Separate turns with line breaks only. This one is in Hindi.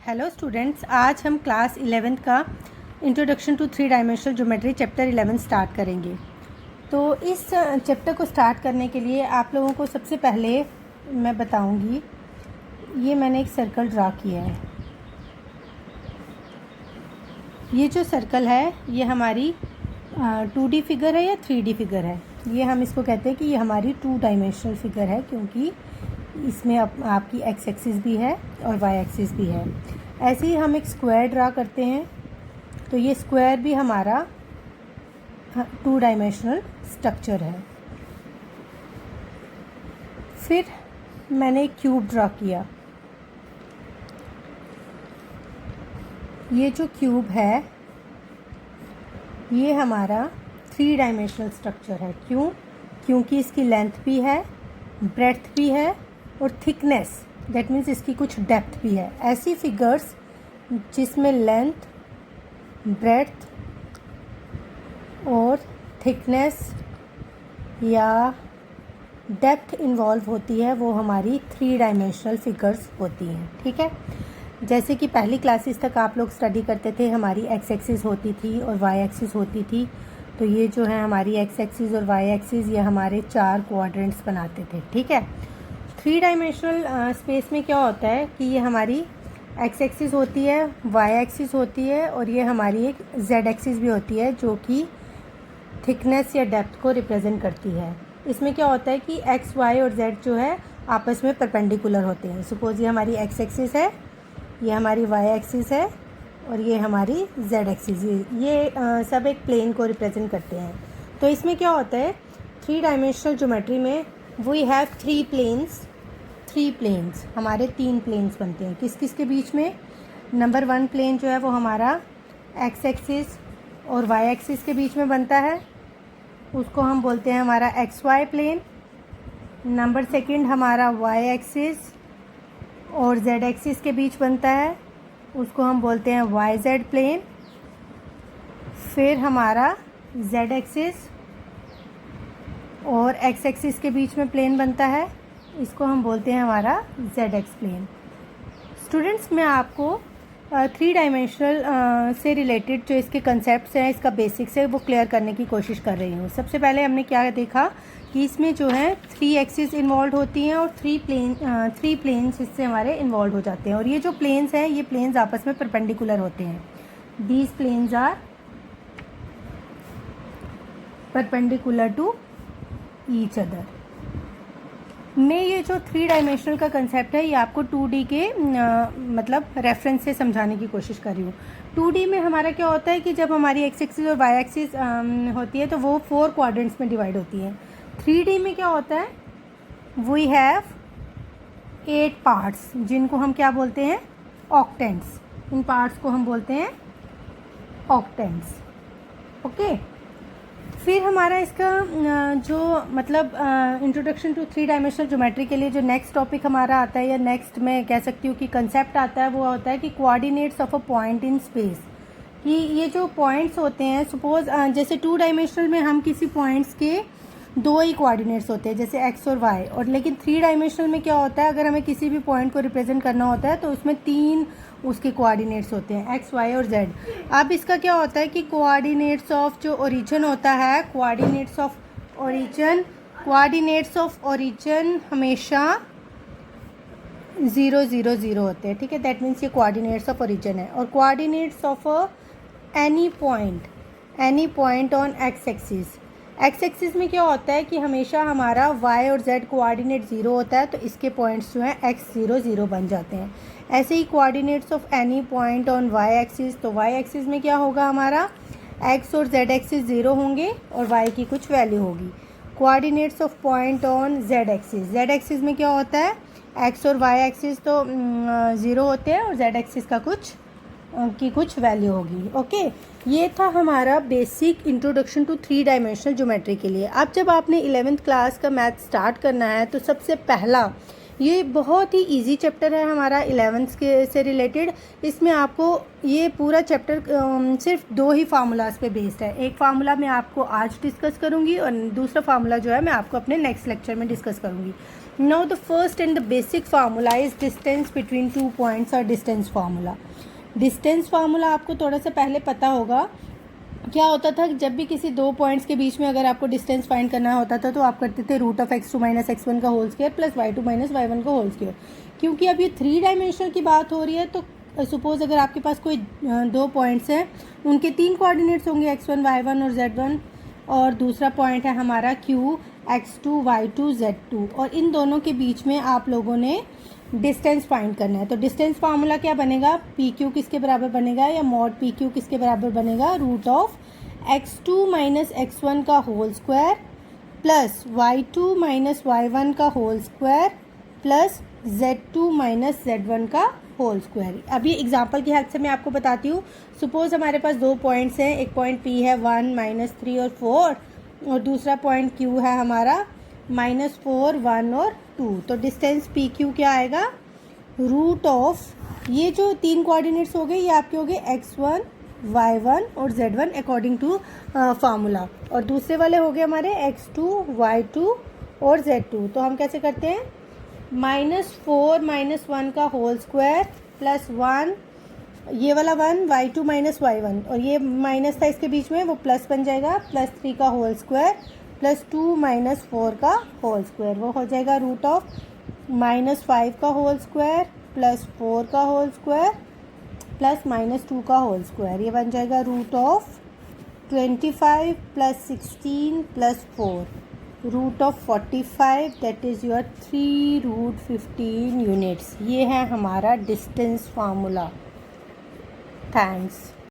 हेलो स्टूडेंट्स, आज हम क्लास 11th का introduction to three dimensional geometry chapter 11 start करेंगे। तो इस चैप्टर को स्टार्ट करने के लिए आप लोगों को सबसे पहले मैं बताऊंगी, ये मैंने एक सर्कल ड्रा किया है। ये जो सर्कल है ये हमारी 2D फिगर है या 3D फिगर है। ये हम इसको कहते हैं कि ये हमारी 2 डायमेंशनल फिगर है, क्योंकि इसमें आपकी एक्स एक्सिस भी है और वाई एक्सिस भी है। ऐसे ही हम एक स्क्वायर ड्रा करते हैं, तो ये स्क्वायर भी हमारा 2 डायमेंशनल स्ट्रक्चर है। फिर मैंने एक क्यूब ड्रा किया। ये जो क्यूब है ये हमारा 3 डायमेंशनल स्ट्रक्चर है। क्यों? क्योंकि इसकी लेंथ भी है, ब्रेड्थ भी है और थिकनेस, दैट मीन्स इसकी कुछ डेप्थ भी है। ऐसी फिगर्स जिसमें लेंथ, ब्रेड्थ और थिकनेस या डेप्थ इन्वॉल्व होती है, वो हमारी 3 डायमेंशनल फिगर्स होती हैं। ठीक है, जैसे कि पहली क्लासेस तक आप लोग स्टडी करते थे, हमारी एक्स एक्सिस होती थी और वाई एक्सिस होती थी। तो ये जो है हमारी एक्स एक्सिस और वाई एक्सिस, ये हमारे 4 क्वाड्रेंट्स बनाते थे। ठीक है, 3 डायमेंशनल स्पेस में क्या होता है कि ये हमारी एक्स एक्सिस होती है, वाई एक्सिस होती है और ये हमारी एक जेड एक्सिस भी होती है, जो कि थिकनेस या डेप्थ को रिप्रेजेंट करती है। इसमें क्या होता है कि एक्स, वाई और जेड जो है आपस में परपेंडिकुलर होते हैं। सपोज ये हमारी एक्स एक्सिस है, ये हमारी वाई एक्सिस है और ये हमारी जेड एक्सिस, ये सब एक प्लेन को रिप्रेजेंट करते हैं। तो इसमें क्या होता है, 3 डायमेंशनल ज्योमेट्री में वी हैव 3 प्लेन्स, हमारे 3 प्लेन्स बनते हैं। किस किस के बीच में? नंबर 1 प्लेन जो है वो हमारा एक्स एक्सिस और वाई एक्सिस के बीच में बनता है, उसको हम बोलते हैं हमारा एक्स वाई प्लेन। नंबर 2 हमारा वाई एक्सिस और जेड एक्सिस के बीच बनता है, उसको हम बोलते हैं वाई जेड प्लेन। फिर हमारा जेड एक्सिस और एक्स एक्सिस के बीच में प्लेन बनता है, इसको हम बोलते हैं हमारा जेड एक्स प्लेन। स्टूडेंट्स, मैं आपको 3 डायमेंशनल से रिलेटेड जो इसके कंसेप्ट्स हैं, इसका बेसिक्स है, वो क्लियर करने की कोशिश कर रही हूँ। सबसे पहले हमने क्या देखा कि इसमें जो है 3 एक्सिस इन्वॉल्व होती हैं और 3 प्लेन्स इससे हमारे इन्वॉल्व हो जाते हैं। और ये जो प्लेन्स हैं, ये प्लेन्स आपस में परपेंडिकुलर होते हैं। These planes are perpendicular to each other. मैं ये जो 3 डायमेंशनल का कंसेप्ट है, ये आपको 2D के मतलब रेफरेंस से समझाने की कोशिश कर रही हूँ। 2D में हमारा क्या होता है कि जब हमारी एक्स एक्सिस और वाई एक्सिस होती है तो वो 4 क्वाड्रेंट्स में डिवाइड होती है। 3D में क्या होता है, वी हैव 8 पार्ट्स, जिनको हम क्या बोलते हैं, ऑक्टेंट्स। इन पार्ट्स को हम बोलते हैं ऑक्टेंट्स। ओके, फिर हमारा इसका जो मतलब इंट्रोडक्शन टू 3 डायमेंशनल ज्योमेट्री के लिए जो नेक्स्ट टॉपिक हमारा आता है, या नेक्स्ट मैं कह सकती हूँ कि कंसेप्ट आता है, वो होता है कि coordinates of a point in space. कि ये जो पॉइंट्स होते हैं, सपोज जैसे 2 डायमेंशनल में हम किसी पॉइंट्स के 2 ही कोऑर्डिनेट्स होते हैं, जैसे एक्स और वाई। और लेकिन 3 डायमेंशनल में क्या होता है, अगर हमें किसी भी पॉइंट को रिप्रेजेंट करना होता है तो उसमें 3 उसके कोऑर्डिनेट्स होते हैं, एक्स, वाई और जेड। अब इसका क्या होता है कि कोऑर्डिनेट्स ऑफ जो ओरिजिन होता है, कोऑर्डिनेट्स ऑफ ओरिजिन हमेशा 0 0 0 होते हैं। ठीक है, दैट मीन्स ये कोऑर्डिनेट्स ऑफ ओरिजिन है। और coordinates of any point on x axis में क्या होता है कि हमेशा हमारा y और z कोऑर्डिनेट 0 होता है, तो इसके पॉइंट्स जो हैं x 0 0 बन जाते हैं। ऐसे ही coordinates of any point on y axis, तो y एक्सिस में क्या होगा, हमारा x और z एक्सिस 0 होंगे और y की कुछ वैल्यू होगी। Coordinates of point on z axis में क्या होता है, x और y एक्सिस तो 0 होते हैं और z एक्सिस का कुछ वैल्यू होगी। ओके, ये था हमारा basic introduction to 3 dimensional geometry के लिए। अब जब आपने 11th क्लास का मैथ स्टार्ट करना है, तो सबसे पहला ये बहुत ही इजी चैप्टर है हमारा 11th के से रिलेटेड। इसमें आपको ये पूरा चैप्टर सिर्फ 2 ही फार्मूलाज पे बेस्ड है। एक फार्मूला मैं आपको आज डिस्कस करूँगी और दूसरा फार्मूला जो है मैं आपको अपने नेक्स्ट लेक्चर में डिस्कस करूँगी। Now the first and the basic formula is distance between 2 points और डिस्टेंस फार्मूला। डिस्टेंस फार्मूला आपको थोड़ा सा पहले पता होगा। क्या होता था, जब भी किसी दो पॉइंट्स के बीच में अगर आपको डिस्टेंस फाइंड करना होता था तो आप करते थे root of x2 minus x1 का whole square plus y2 minus y1 का होल स्क्वायर। क्योंकि अब ये 3 डायमेंशनल की बात हो रही है तो सपोज़ अगर आपके पास कोई दो पॉइंट्स हैं, उनके 3 कोऑर्डिनेट्स होंगे x1 y1 और z1, और दूसरा पॉइंट है हमारा q x2 y2 z2, और इन दोनों के बीच में आप लोगों ने डिस्टेंस फाइंड करना है। तो डिस्टेंस फार्मूला क्या बनेगा, पी क्यू किसके बराबर बनेगा, या मॉड पी क्यू किसके बराबर बनेगा, root of x2 minus x1 का whole square plus y2 minus y1 का whole square plus z2 minus z1 का होल स्क्वायर। अभी एग्जांपल की हेल्प से मैं आपको बताती हूँ। सपोज हमारे पास दो पॉइंट्स हैं, एक पॉइंट P है 1 माइनस 3 और 4, और दूसरा पॉइंट Q है हमारा माइनस 4 1 और 2। तो डिस्टेंस पी क्यू क्या आएगा, रूट ऑफ ये जो 3 कोऑर्डिनेट्स हो गए ये आपके हो गए x1 y1 और z1 अकॉर्डिंग टू फार्मूला, और दूसरे वाले हो गए हमारे x2 y2 और z2। तो हम कैसे करते हैं, -4 माइनस 1 का होल स्क्वायर प्लस 1, ये वाला 1 y2 माइनस y1, और ये माइनस था इसके बीच में वो प्लस बन जाएगा, प्लस 3 का होल स्क्वायर प्लस 2 माइनस 4 का होल स्क्वायर, वो हो जाएगा रूट ऑफ -5 का होल स्क्वायर प्लस 4 का होल स्क्वायर प्लस -2 का होल स्क्वायर। ये बन जाएगा root of 25 plus 16 plus 4, root of 45, that is your 3√15 units. ये है हमारा डिस्टेंस फार्मूला। थैंक्स।